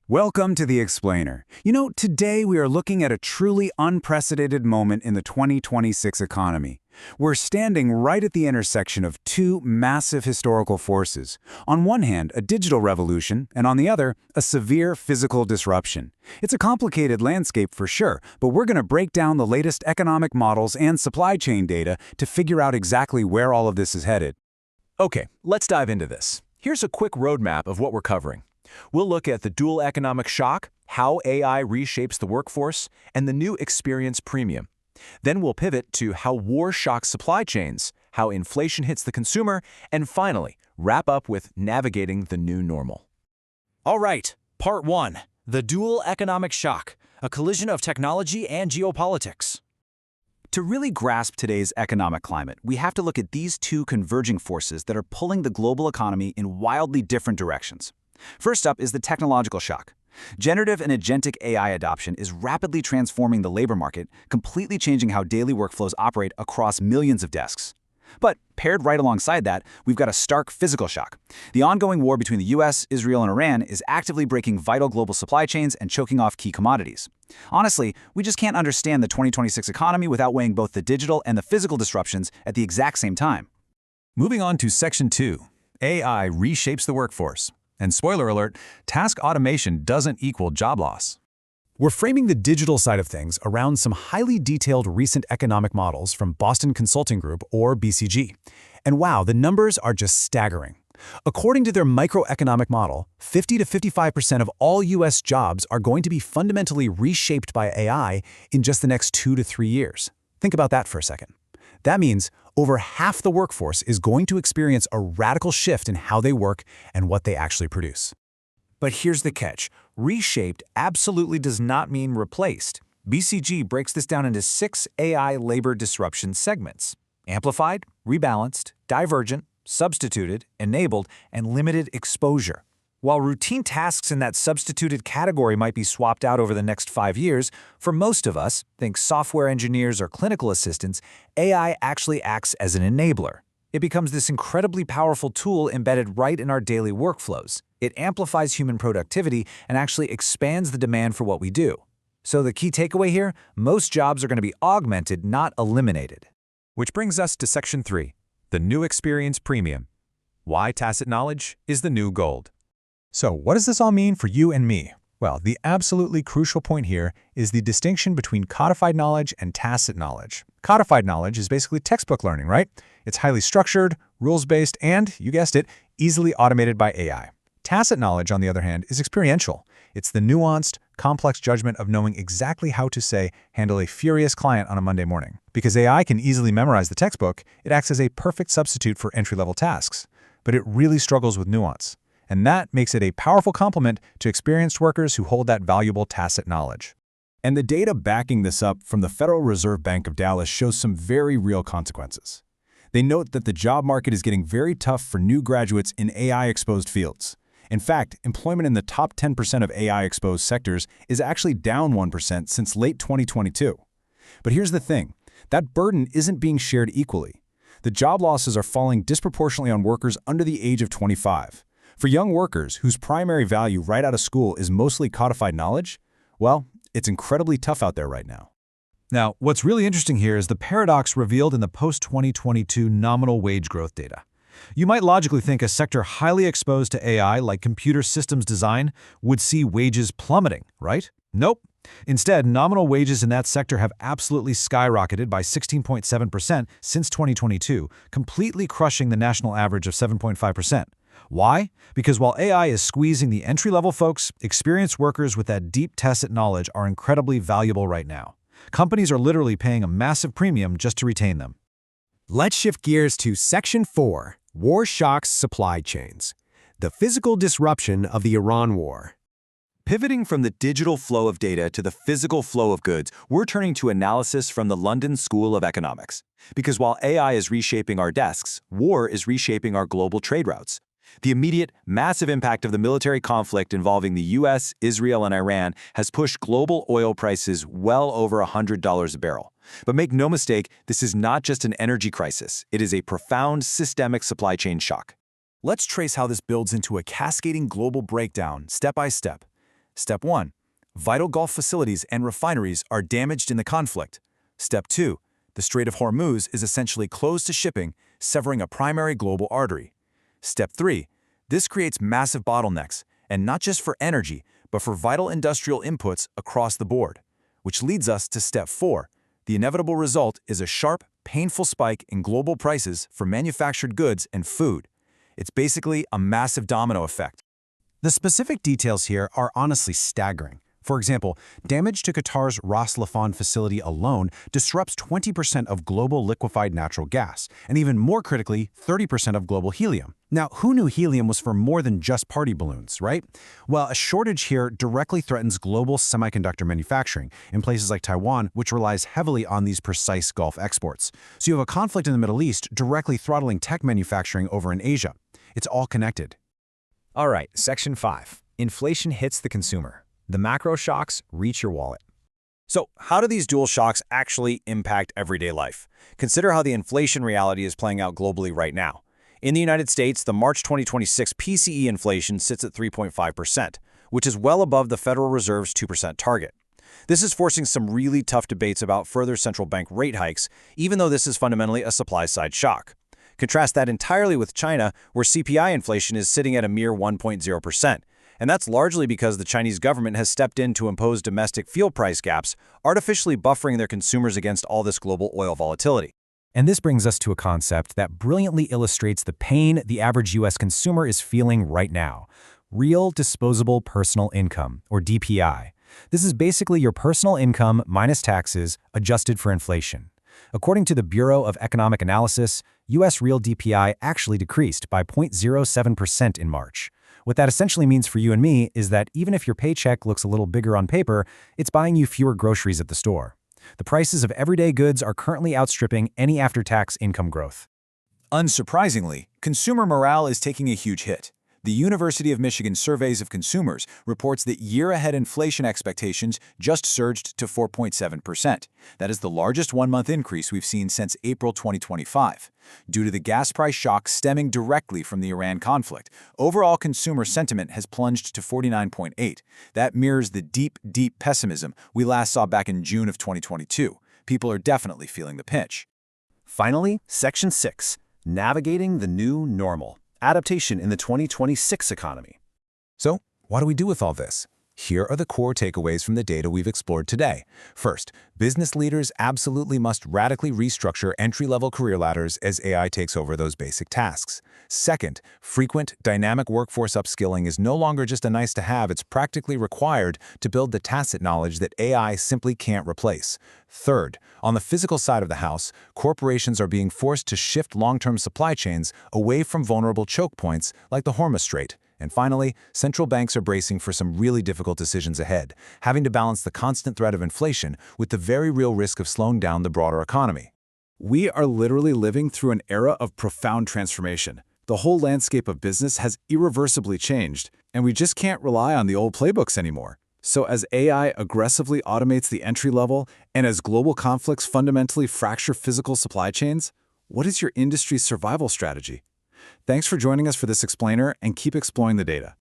Welcome to The Explainer. Today we are looking at a truly unprecedented moment in the 2026 economy. We're standing right at the intersection of two massive historical forces. On one hand, a digital revolution, and on the other, a severe physical disruption. It's a complicated landscape for sure, but we're going to break down the latest economic models and supply chain data to figure out exactly where all of this is headed. Okay, let's dive into this. Here's a quick roadmap of what we're covering. We'll look at the dual economic shock, how AI reshapes the workforce, and the new experience premium. Then we'll pivot to how war shocks supply chains, how inflation hits the consumer, and finally, wrap up with navigating the new normal. All right, part one, the dual economic shock, a collision of technology and geopolitics. To really grasp today's economic climate, we have to look at these two converging forces that are pulling the global economy in wildly different directions. First up is the technological shock. Generative and agentic AI adoption is rapidly transforming the labor market, completely changing how daily workflows operate across millions of desks. But paired right alongside that, we've got a stark physical shock. The ongoing war between the US, Israel, and Iran is actively breaking vital global supply chains and choking off key commodities. Honestly, we just can't understand the 2026 economy without weighing both the digital and the physical disruptions at the exact same time. Moving on to Section 2, AI reshapes the workforce. And spoiler alert, task automation doesn't equal job loss. We're framing the digital side of things around some highly detailed recent economic models from Boston Consulting Group, or BCG. And wow, the numbers are just staggering. According to their microeconomic model, 50 to 55% of all U.S. jobs are going to be fundamentally reshaped by AI in just the next 2 to 3 years. Think about that for a second. That means over half the workforce is going to experience a radical shift in how they work and what they actually produce. But here's the catch. Reshaped absolutely does not mean replaced. BCG breaks this down into 6 AI labor disruption segments: amplified, rebalanced, divergent, substituted, enabled, and limited exposure. While routine tasks in that substituted category might be swapped out over the next 5 years, for most of us, think software engineers or clinical assistants, AI actually acts as an enabler. It becomes this incredibly powerful tool embedded right in our daily workflows. It amplifies human productivity and actually expands the demand for what we do. So the key takeaway here, most jobs are going to be augmented, not eliminated. Which brings us to Section 3, the new experience premium. Why tacit knowledge is the new gold. So what does this all mean for you and me? Well, the absolutely crucial point here is the distinction between codified knowledge and tacit knowledge. Codified knowledge is basically textbook learning, right? It's highly structured, rules-based, and, you guessed it, easily automated by AI. Tacit knowledge, on the other hand, is experiential. It's the nuanced, complex judgment of knowing exactly how to, say, handle a furious client on a Monday morning. Because AI can easily memorize the textbook, it acts as a perfect substitute for entry-level tasks. But it really struggles with nuance. And that makes it a powerful complement to experienced workers who hold that valuable tacit knowledge. And the data backing this up from the Federal Reserve Bank of Dallas shows some very real consequences. They note that the job market is getting very tough for new graduates in AI-exposed fields. In fact, employment in the top 10% of AI-exposed sectors is actually down 1% since late 2022. But here's the thing, that burden isn't being shared equally. The job losses are falling disproportionately on workers under the age of 25. For young workers whose primary value right out of school is mostly codified knowledge, well, it's incredibly tough out there right now. Now, what's really interesting here is the paradox revealed in the post-2022 nominal wage growth data. You might logically think a sector highly exposed to AI, like computer systems design, would see wages plummeting, right? Nope. Instead, nominal wages in that sector have absolutely skyrocketed by 16.7% since 2022, completely crushing the national average of 7.5%. Why? Because while AI is squeezing the entry-level folks, experienced workers with that deep tacit knowledge are incredibly valuable right now. Companies are literally paying a massive premium just to retain them. Let's shift gears to Section 4, War Shocks Supply Chains. The physical disruption of the Iran war. Pivoting from the digital flow of data to the physical flow of goods, we're turning to analysis from the London School of Economics. Because while AI is reshaping our desks, war is reshaping our global trade routes. The immediate, massive impact of the military conflict involving the US, Israel, and Iran has pushed global oil prices well over $100 a barrel. But make no mistake, this is not just an energy crisis. It is a profound systemic supply chain shock. Let's trace how this builds into a cascading global breakdown, step by step. Step 1. Vital Gulf facilities and refineries are damaged in the conflict. Step 2. The Strait of Hormuz is essentially closed to shipping, severing a primary global artery. Step 3. This creates massive bottlenecks, and not just for energy, but for vital industrial inputs across the board. Which leads us to Step 4. The inevitable result is a sharp, painful spike in global prices for manufactured goods and food. It's basically a massive domino effect. The specific details here are honestly staggering. For example, damage to Qatar's Ras Laffan facility alone disrupts 20% of global liquefied natural gas, and even more critically, 30% of global helium. Now, who knew helium was for more than just party balloons, right? Well, a shortage here directly threatens global semiconductor manufacturing in places like Taiwan, which relies heavily on these precise Gulf exports. So you have a conflict in the Middle East directly throttling tech manufacturing over in Asia. It's all connected. All right, Section 5. Inflation hits the consumer. The macro shocks reach your wallet. So, how do these dual shocks actually impact everyday life? Consider how the inflation reality is playing out globally right now. In the United States, the March 2026 PCE inflation sits at 3.5%, which is well above the Federal Reserve's 2% target. This is forcing some really tough debates about further central bank rate hikes, even though this is fundamentally a supply-side shock. Contrast that entirely with China, where CPI inflation is sitting at a mere 1.0%. And that's largely because the Chinese government has stepped in to impose domestic fuel price caps, artificially buffering their consumers against all this global oil volatility. And this brings us to a concept that brilliantly illustrates the pain the average U.S. consumer is feeling right now: real disposable personal income, or DPI. This is basically your personal income minus taxes, adjusted for inflation. According to the Bureau of Economic Analysis, U.S. real DPI actually decreased by 0.07% in March. What that essentially means for you and me is that even if your paycheck looks a little bigger on paper, it's buying you fewer groceries at the store. The prices of everyday goods are currently outstripping any after-tax income growth. Unsurprisingly, consumer morale is taking a huge hit. The University of Michigan Surveys of Consumers reports that year-ahead inflation expectations just surged to 4.7%. That is the largest one-month increase we've seen since April 2025. Due to the gas price shock stemming directly from the Iran conflict, overall consumer sentiment has plunged to 49.8. That mirrors the deep pessimism we last saw back in June of 2022. People are definitely feeling the pinch. Finally, Section 6, Navigating the New Normal. Adaptation in the 2026 economy. So, what do we do with all this? Here are the core takeaways from the data we've explored today. First, business leaders absolutely must radically restructure entry-level career ladders as AI takes over those basic tasks. Second, frequent, dynamic workforce upskilling is no longer just a nice-to-have, it's practically required to build the tacit knowledge that AI simply can't replace. Third, on the physical side of the house, corporations are being forced to shift long-term supply chains away from vulnerable choke points like the Hormuz Strait. And finally, central banks are bracing for some really difficult decisions ahead, having to balance the constant threat of inflation with the very real risk of slowing down the broader economy. We are literally living through an era of profound transformation. The whole landscape of business has irreversibly changed, and we just can't rely on the old playbooks anymore. So as AI aggressively automates the entry level, and as global conflicts fundamentally fracture physical supply chains, what is your industry's survival strategy? Thanks for joining us for this explainer, and keep exploring the data.